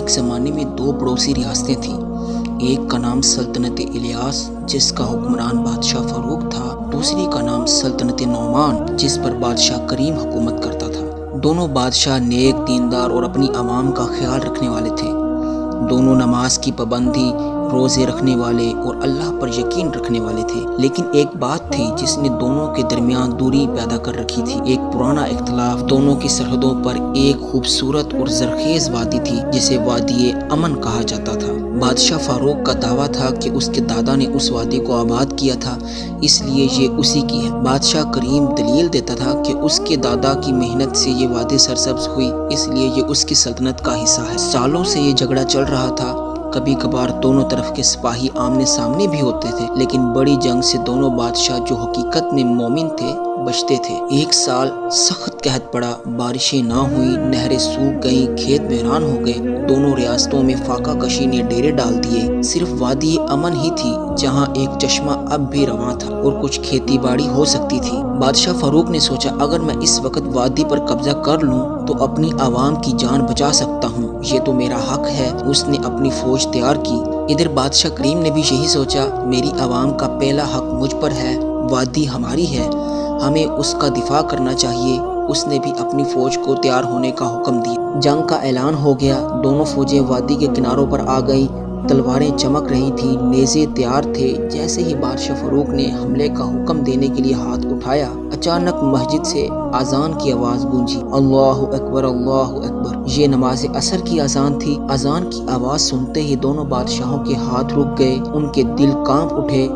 ایک زمانے میں دو پڑوسی ریاستیں تھیں۔ ایک کا نام سلطنت الیاس جس کا حکمران بادشاہ فاروق تھا، دوسری کا نام سلطنت نعمان جس پر بادشاہ کریم حکومت کرتا تھا۔ دونوں بادشاہ نیک، دیندار اور اپنی عوام کا خیال رکھنے والے تھے۔ دونوں نماز کی پابندی، روزے رکھنے والے اور اللہ پر یقین رکھنے والے تھے، لیکن ایک بات تھی جس نے دونوں کے درمیان دوری پیدا کر رکھی تھی، ایک پرانا اختلاف۔ دونوں کی سرحدوں پر ایک خوبصورت اور زرخیز وادی تھی جسے وادی امن کہا جاتا تھا۔ بادشاہ فاروق کا دعویٰ تھا کہ اس کے دادا نے اس وادی کو آباد کیا تھا، اس لیے یہ اسی کی ہے۔ بادشاہ کریم دلیل دیتا تھا کہ اس کے دادا کی محنت سے یہ وادی سرسبز ہوئی، اس لیے یہ اس کی سلطنت کا حصہ ہے۔ سالوں سے یہ جھگڑا چل رہا تھا، کبھی کبھار دونوں طرف کے سپاہی آمنے سامنے بھی ہوتے تھے، لیکن بڑی جنگ سے دونوں بادشاہ جو حقیقت میں مومن تھے بچتے تھے۔ ایک سال سخت قحط پڑا، بارشیں نہ ہوئی، نہریں سوکھ گئیں، کھیت ویران ہو گئے۔ دونوں ریاستوں میں فاقہ کشی نے ڈیرے ڈال دیے، صرف وادی امن ہی تھی جہاں ایک چشمہ اب بھی رواں تھا اور کچھ کھیتی باڑی ہو سکتی تھی۔ بادشاہ فاروق نے سوچا اگر میں اس وقت وادی پر قبضہ کر لوں تو اپنی عوام کی جان بچا سکتا ہوں، یہ تو میرا حق ہے۔ اس نے اپنی فوج تیار کی۔ ادھر بادشاہ کریم نے بھی یہی سوچا، میری عوام کا پہلا حق مجھ پر ہے، وادی ہماری ہے، ہمیں اس کا دفاع کرنا چاہیے۔ اس نے بھی اپنی فوج کو تیار ہونے کا حکم دیا۔ جنگ کا اعلان ہو گیا، دونوں فوجیں وادی کے کناروں پر آ گئیں، تلواریں چمک رہی تھیں، نیزے تیار تھے۔ جیسے ہی بادشاہ فاروق نے حملے کا حکم دینے کے لیے ہاتھ اٹھایا، اچانک مسجد سے اذان کی آواز گونجی، اللہ اکبر اللہ اکبر۔ یہ نماز عصر کی اذان تھی۔ اذان کی آواز سنتے ہی دونوں بادشاہوں کے ہاتھ رک گئے، ان کے دل کانپ اٹھے۔